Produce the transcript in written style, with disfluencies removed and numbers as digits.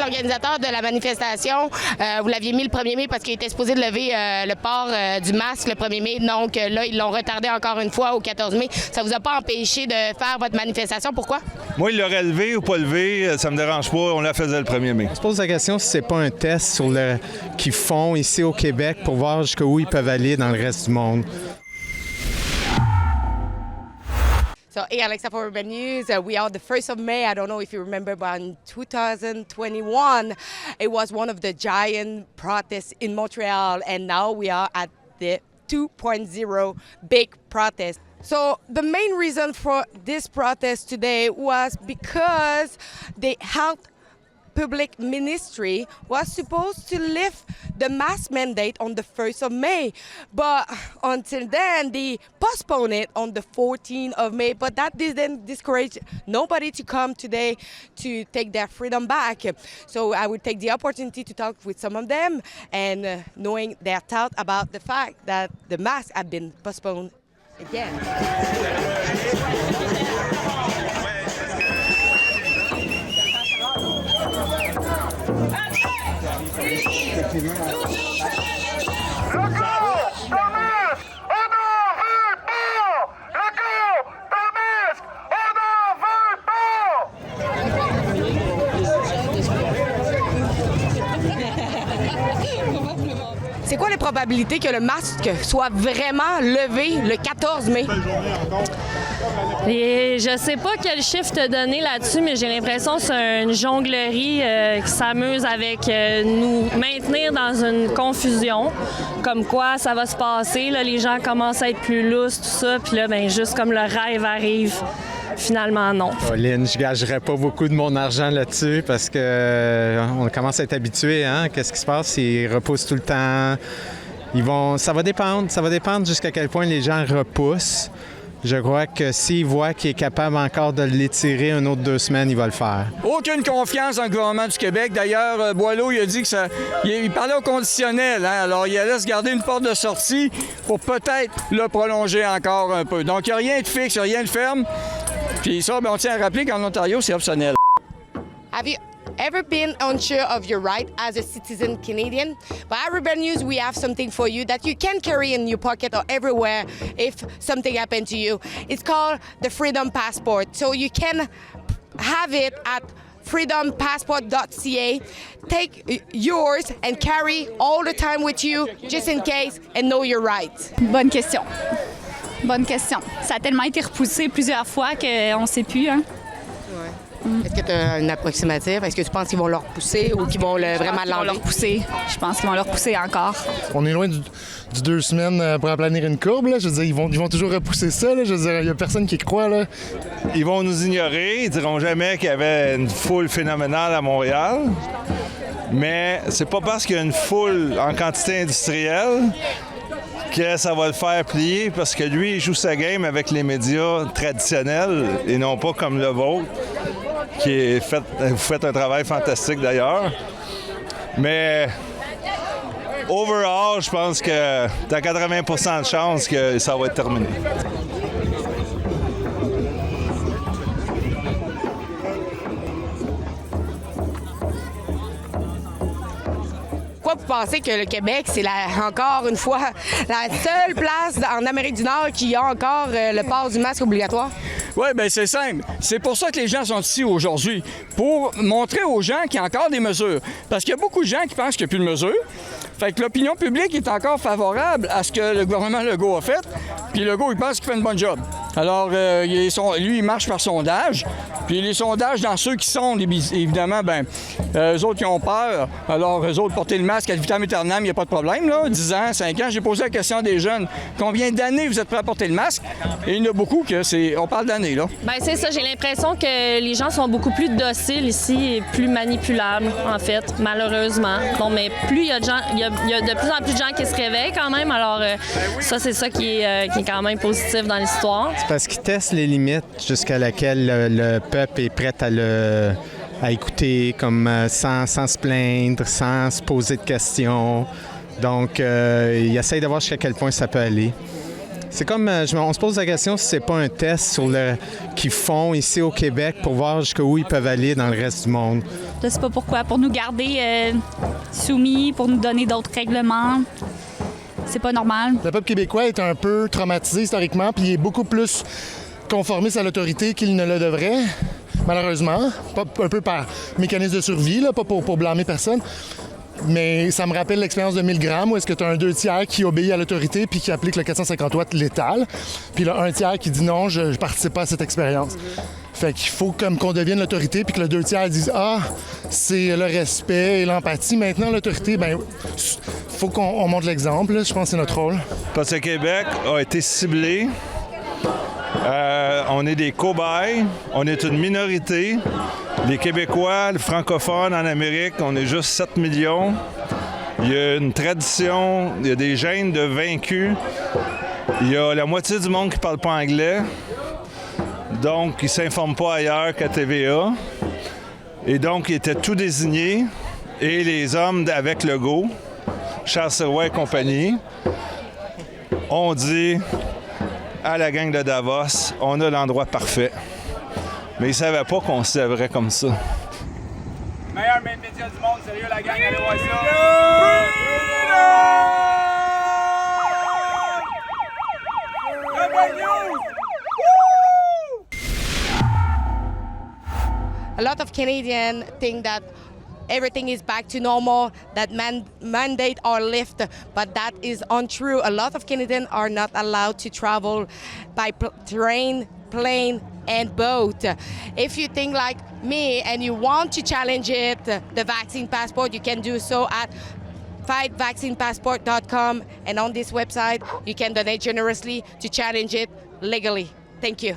organisateurs de la manifestation. Vous l'aviez mis le 1er mai parce qu'il était supposé de lever le port du masque le 1er mai. Donc là, ils l'ont retardé encore une fois au 14 mai. Ça vous a pas empêché de faire votre manifestation? Pourquoi? Moi, il l'aurait levé ou pas levé, ça me dérange pas. On la faisait le 1er mai. On se pose la question si c'est pas un test sur qu'ils font ici au Québec pour voir jusqu'où ils peuvent aller dans le reste du monde. So, hey, Alexa for Urban News. We are the 1st of May. I don't know if you remember, but in 2021, it was one of the giant protests in Montreal, and now we are at the 2.0 big protest. So the main reason for this protest today was because the health public ministry was supposed to lift the mask mandate on the 1st of May. But until then, they postponed it on the 14th of May. But that didn't discourage nobody to come today to take their freedom back. So I would take the opportunity to talk with some of them and knowing their thought about the fact that the masks have been postponed again. C'est quoi les probabilités que le masque soit vraiment levé le 14 mai? Et je sais pas quel chiffre te donner là-dessus, mais j'ai l'impression que c'est une jonglerie qui s'amuse avec nous maintenir dans une confusion, comme quoi ça va se passer. Là, les gens commencent à être plus lousses, tout ça, puis là, ben, juste comme le rêve arrive, finalement, non. Pauline, je gagerais pas beaucoup de mon argent là-dessus parce qu'on commence à être habitué. Hein? Qu'est-ce qui se passe? Ils repoussent tout le temps. Ça va dépendre jusqu'à quel point les gens repoussent. Je crois que s'il voit qu'il est capable encore de l'étirer une autre 2 semaines, il va le faire. Aucune confiance dans le gouvernement du Québec. D'ailleurs, Boileau, il a dit que il parlait au conditionnel. Hein? Alors, il allait se garder une porte de sortie pour peut-être le prolonger encore un peu. Donc, il n'y a rien de fixe, rien de ferme. Puis ça, on tient à rappeler qu'en Ontario, c'est optionnel. Have you ever been unsure of your right as a citizen Canadian? But at Urban News, we have something for you that you can carry in your pocket or everywhere if something happened to you. It's called the Freedom Passport. So you can have it at freedompassport.ca. Take yours and carry all the time with you just in case and know your rights. Bonne question. Bonne question. Ça a tellement été repoussé plusieurs fois qu'on ne sait plus. Hein? Est-ce que tu as un approximatif? Est-ce que tu penses qu'ils vont le repousser ou qu'ils vont vraiment l'enlever? Je pense qu'ils vont le repousser encore. On est loin du 2 semaines pour aplanir une courbe. Là. Je veux dire, ils vont toujours repousser ça. Là. Je veux dire, il n'y a personne qui croit. Là. Ils vont nous ignorer. Ils diront jamais qu'il y avait une foule phénoménale à Montréal. Mais c'est pas parce qu'il y a une foule en quantité industrielle que ça va le faire plier, parce que lui, il joue sa game avec les médias traditionnels et non pas comme le vôtre, vous faites un travail fantastique d'ailleurs. Mais overall, je pense que tu as 80% de chance que ça va être terminé. Pourquoi vous pensez que le Québec, c'est encore une fois la seule place en Amérique du Nord qui a encore le port du masque obligatoire? Oui, bien c'est simple. C'est pour ça que les gens sont ici aujourd'hui, pour montrer aux gens qu'il y a encore des mesures. Parce qu'il y a beaucoup de gens qui pensent qu'il n'y a plus de mesures. Fait que l'opinion publique est encore favorable à ce que le gouvernement Legault a fait, puis Legault, il pense qu'il fait une bonne job. Alors, lui, il marche par sondage. Puis les sondages, dans ceux qui sondent, évidemment, eux autres qui ont peur, alors eux autres porter le masque ad vitam aeternam, il n'y a pas de problème, là. 10 ans, 5 ans, j'ai posé la question des jeunes, combien d'années vous êtes prêts à porter le masque? Et il y en a beaucoup on parle d'années, là. Bien, c'est ça, j'ai l'impression que les gens sont beaucoup plus dociles ici et plus manipulables, en fait, malheureusement. Bon, mais plus il y a de gens, il y a de plus en plus de gens qui se réveillent quand même, alors ça, c'est ça qui est quand même positif dans l'histoire. C'est parce qu'ils testent les limites jusqu'à laquelle le peuple est prêt à écouter, comme sans se plaindre, sans se poser de questions. Donc, ils essayent de voir jusqu'à quel point ça peut aller. C'est comme, on se pose la question si c'est pas un test sur qu'ils font ici au Québec pour voir jusqu'où ils peuvent aller dans le reste du monde. Je sais pas pourquoi, pour nous garder soumis, pour nous donner d'autres règlements. C'est pas normal. Le peuple québécois est un peu traumatisé historiquement, puis il est beaucoup plus conformiste à l'autorité qu'il ne le devrait, malheureusement. Un peu par mécanisme de survie, là, pas pour blâmer personne. Mais ça me rappelle l'expérience de Milgram, où est-ce que tu as un 2/3 qui obéit à l'autorité puis qui applique le 450 watts létal. Puis là, 1/3 qui dit non, je participe pas à cette expérience. Fait qu'il faut comme qu'on devienne l'autorité puis que le 2/3 dise ah, c'est le respect et l'empathie. Maintenant, l'autorité, ben faut qu'on montre l'exemple. Je pense que c'est notre rôle. Parce que Québec a été ciblé. On est des cobayes. On est une minorité. Les Québécois, les francophones en Amérique, on est juste 7 millions. Il y a une tradition, il y a des gènes de vaincus. Il y a la moitié du monde qui ne parle pas anglais. Donc, ils ne s'informent pas ailleurs qu'à TVA. Et donc, ils étaient tout désignés. Et les hommes avec le go, Charles Sirois et compagnie, ont dit à la gang de Davos, on a l'endroit parfait. Mais ils ne savaient pas qu'on se lèverait comme ça. Meilleur média du monde, sérieux la gang, allez voir A lot of Canadians think that everything is back to normal, that mandates are lifted, but that is untrue. A lot of Canadians are not allowed to travel by train, plane, and boat. If you think like me and you want to challenge it, the vaccine passport, you can do so at fightvaccinepassport.com, and on this website you can donate generously to challenge it legally. Thank you.